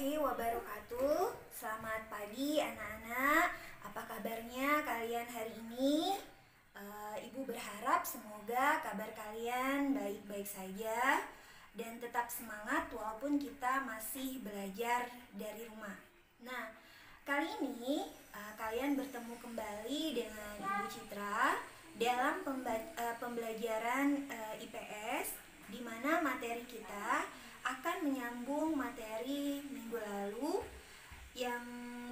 warahmatullahi wabarakatuh. Selamat pagi anak-anak. Apa kabarnya kalian hari ini? Ibu berharap semoga kabar kalian baik-baik saja dan tetap semangat walaupun kita masih belajar dari rumah. Nah, kali ini kalian bertemu kembali dengan Ibu Citra dalam pembelajaran IPS, di mana materi kita akan menyambung materi minggu lalu yang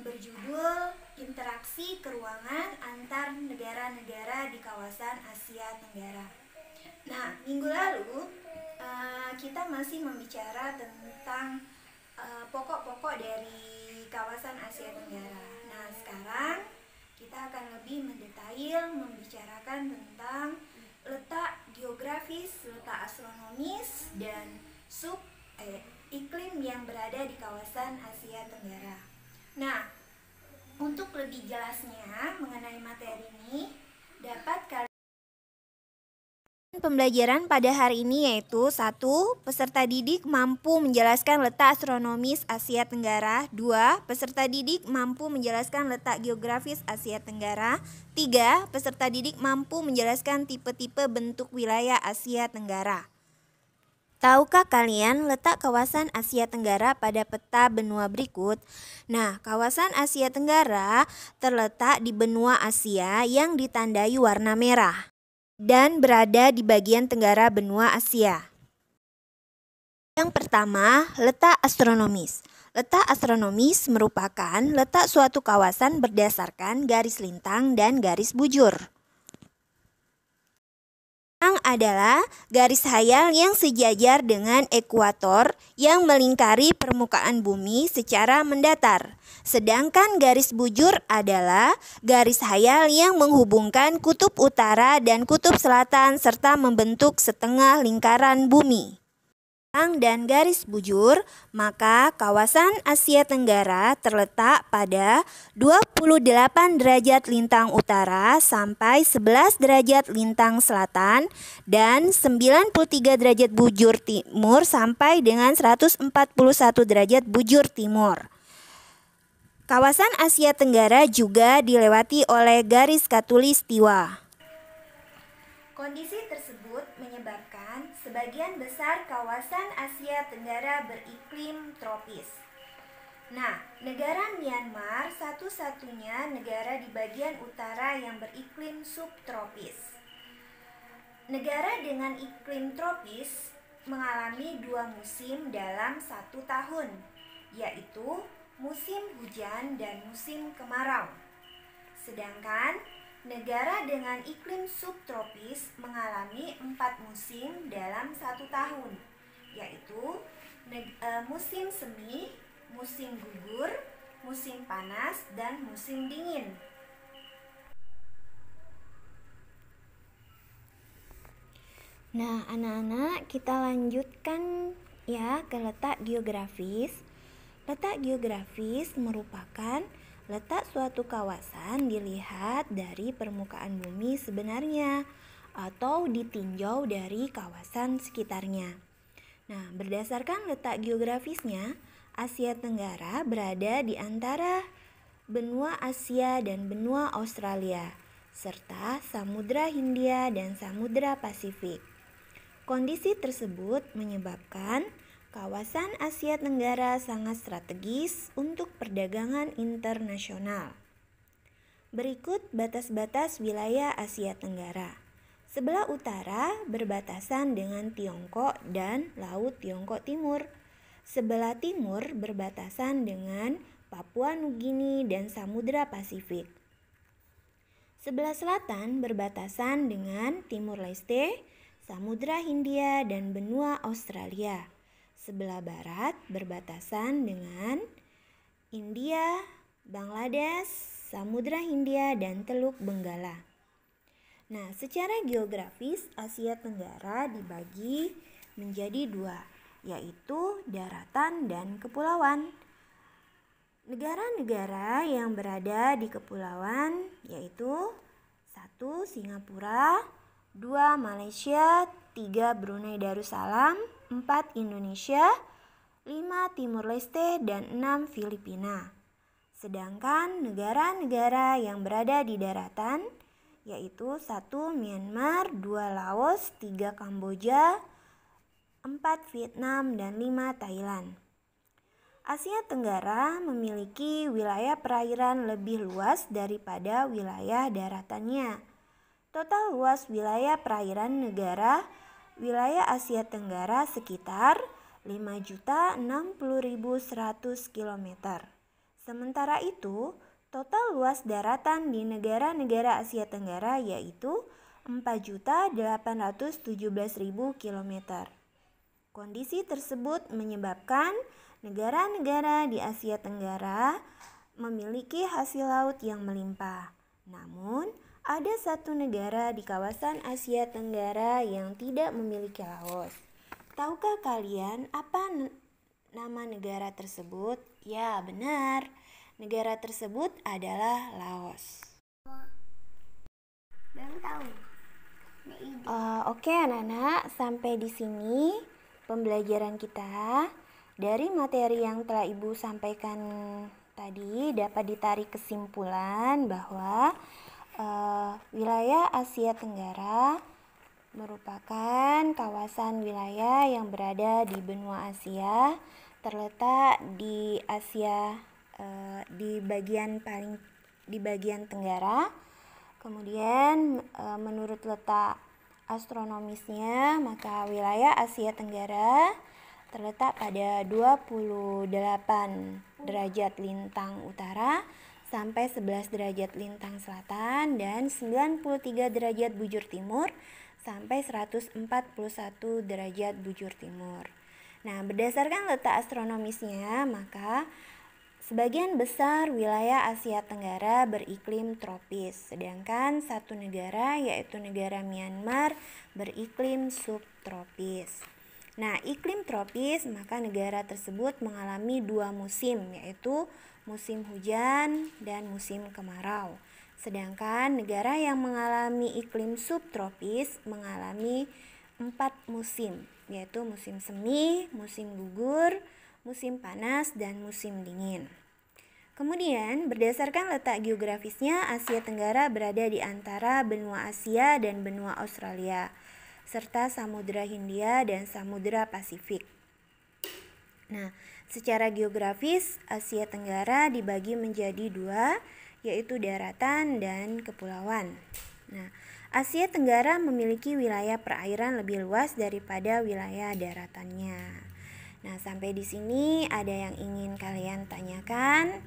berjudul interaksi keruangan antar negara-negara di kawasan Asia Tenggara. Nah, minggu lalu kita masih membicarakan tentang pokok-pokok dari kawasan Asia Tenggara. Nah, sekarang kita akan lebih mendetail membicarakan tentang letak geografis, letak astronomis, dan iklim yang berada di kawasan Asia Tenggara. Nah, untuk lebih jelasnya mengenai materi ini, dapat kalian pembelajaran pada hari ini yaitu 1. Peserta didik mampu menjelaskan letak astronomis Asia Tenggara. 2. Peserta didik mampu menjelaskan letak geografis Asia Tenggara. 3. Peserta didik mampu menjelaskan tipe-tipe bentuk wilayah Asia Tenggara. Tahukah kalian letak kawasan Asia Tenggara pada peta benua berikut? Nah, kawasan Asia Tenggara terletak di benua Asia yang ditandai warna merah dan berada di bagian tenggara benua Asia. Yang pertama, letak astronomis. Letak astronomis merupakan letak suatu kawasan berdasarkan garis lintang dan garis bujur. Lintang adalah garis hayal yang sejajar dengan ekuator yang melingkari permukaan bumi secara mendatar. Sedangkan garis bujur adalah garis hayal yang menghubungkan kutub utara dan kutub selatan serta membentuk setengah lingkaran bumi. Dan garis bujur, maka kawasan Asia Tenggara terletak pada 28 derajat lintang utara sampai 11 derajat lintang selatan dan 93 derajat bujur timur sampai dengan 141 derajat bujur timur. Kawasan Asia Tenggara juga dilewati oleh garis khatulistiwa. Kondisi tersebut menyebabkan sebagian besar kawasan Asia Tenggara beriklim tropis. Nah, negara Myanmar satu-satunya negara di bagian utara yang beriklim subtropis. Negara dengan iklim tropis mengalami 2 musim dalam 1 tahun, yaitu musim hujan dan musim kemarau. Sedangkan negara dengan iklim subtropis mengalami 4 musim dalam 1 tahun, yaitu musim semi, musim gugur, musim panas, dan musim dingin. Nah, anak-anak, kita lanjutkan ya ke letak geografis. Letak geografis merupakan letak suatu kawasan dilihat dari permukaan bumi sebenarnya atau ditinjau dari kawasan sekitarnya. Nah, berdasarkan letak geografisnya, Asia Tenggara berada di antara benua Asia dan benua Australia, serta Samudra Hindia dan Samudra Pasifik. Kondisi tersebut menyebabkan kawasan Asia Tenggara sangat strategis untuk perdagangan internasional. Berikut batas-batas wilayah Asia Tenggara. Sebelah utara berbatasan dengan Tiongkok dan Laut Tiongkok Timur. Sebelah timur berbatasan dengan Papua Nugini dan Samudra Pasifik. Sebelah selatan berbatasan dengan Timur Leste, Samudra Hindia dan benua Australia. Sebelah barat berbatasan dengan India, Bangladesh, Samudra Hindia, dan Teluk Benggala. Nah, secara geografis Asia Tenggara dibagi menjadi 2, yaitu daratan dan kepulauan. Negara-negara yang berada di kepulauan yaitu 1. Singapura, 2. Malaysia, 3. Brunei Darussalam, 4. Indonesia, 5 Timur Leste, dan 6 Filipina. Sedangkan negara-negara yang berada di daratan yaitu 1 Myanmar, 2 Laos, 3 Kamboja, 4 Vietnam, dan 5 Thailand. Asia Tenggara memiliki wilayah perairan lebih luas daripada wilayah daratannya. Total luas wilayah perairan negara wilayah Asia Tenggara sekitar 5.060.100 km. Sementara itu, total luas daratan di negara-negara Asia Tenggara yaitu 4.817.000 km. Kondisi tersebut menyebabkan negara-negara di Asia Tenggara memiliki hasil laut yang melimpah. Namun, ada satu negara di kawasan Asia Tenggara yang tidak memiliki laut. Tahukah kalian apa nama negara tersebut? Ya, benar. Negara tersebut adalah Laos. Baru tahu. Oke anak-anak, sampai di sini pembelajaran kita. Dari materi yang telah Ibu sampaikan tadi dapat ditarik kesimpulan bahwa wilayah Asia Tenggara merupakan kawasan wilayah yang berada di benua Asia, terletak di Asia di bagian tenggara. Kemudian menurut letak astronomisnya, maka wilayah Asia Tenggara terletak pada 28 derajat lintang utara sampai 11 derajat lintang selatan dan 93 derajat bujur timur sampai 141 derajat bujur timur. Nah, berdasarkan letak astronomisnya, maka sebagian besar wilayah Asia Tenggara beriklim tropis, sedangkan satu negara yaitu negara Myanmar beriklim subtropis. Nah, iklim tropis maka negara tersebut mengalami 2 musim, yaitu musim hujan dan musim kemarau. Sedangkan negara yang mengalami iklim subtropis mengalami 4 musim, yaitu musim semi, musim gugur, musim panas, dan musim dingin. Kemudian, berdasarkan letak geografisnya, Asia Tenggara berada di antara benua Asia dan benua Australia, serta Samudra Hindia dan Samudra Pasifik. Nah, secara geografis, Asia Tenggara dibagi menjadi 2, yaitu daratan dan kepulauan. Nah, Asia Tenggara memiliki wilayah perairan lebih luas daripada wilayah daratannya. Nah, sampai di sini ada yang ingin kalian tanyakan?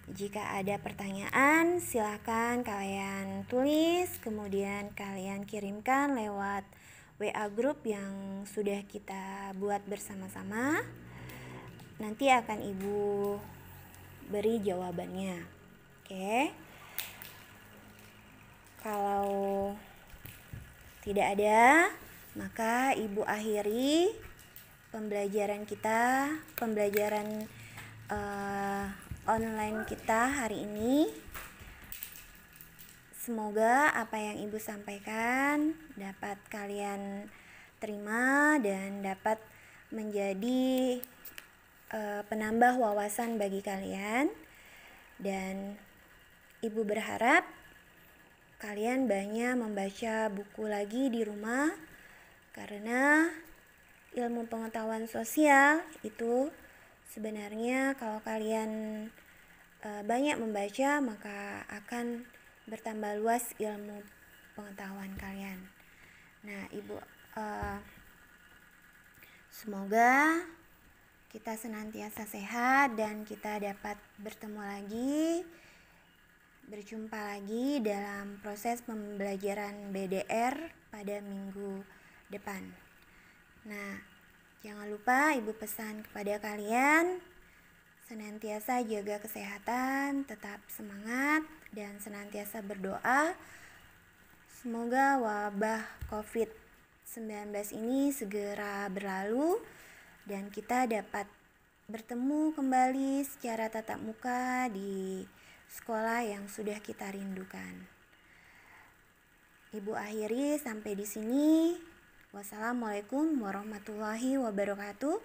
Jika ada pertanyaan, silakan kalian tulis, kemudian kalian kirimkan lewat WA grup yang sudah kita buat bersama-sama. Nanti akan Ibu beri jawabannya. Oke. Kalau tidak ada, maka Ibu akhiri pembelajaran kita, pembelajaran online kita hari ini. Semoga apa yang Ibu sampaikan dapat kalian terima dan dapat menjadi penambah wawasan bagi kalian. Dan Ibu berharap kalian banyak membaca buku lagi di rumah, karena ilmu pengetahuan sosial itu sebenarnya kalau kalian banyak membaca, maka akan bertambah luas ilmu pengetahuan kalian. Nah, Ibu semoga kita senantiasa sehat dan kita dapat berjumpa lagi dalam proses pembelajaran BDR pada minggu depan. Nah, jangan lupa Ibu pesan kepada kalian senantiasa jaga kesehatan, tetap semangat, dan senantiasa berdoa semoga wabah COVID-19 ini segera berlalu dan kita dapat bertemu kembali secara tatap muka di sekolah yang sudah kita rindukan. Ibu akhiri sampai di sini. Wassalamualaikum warahmatullahi wabarakatuh.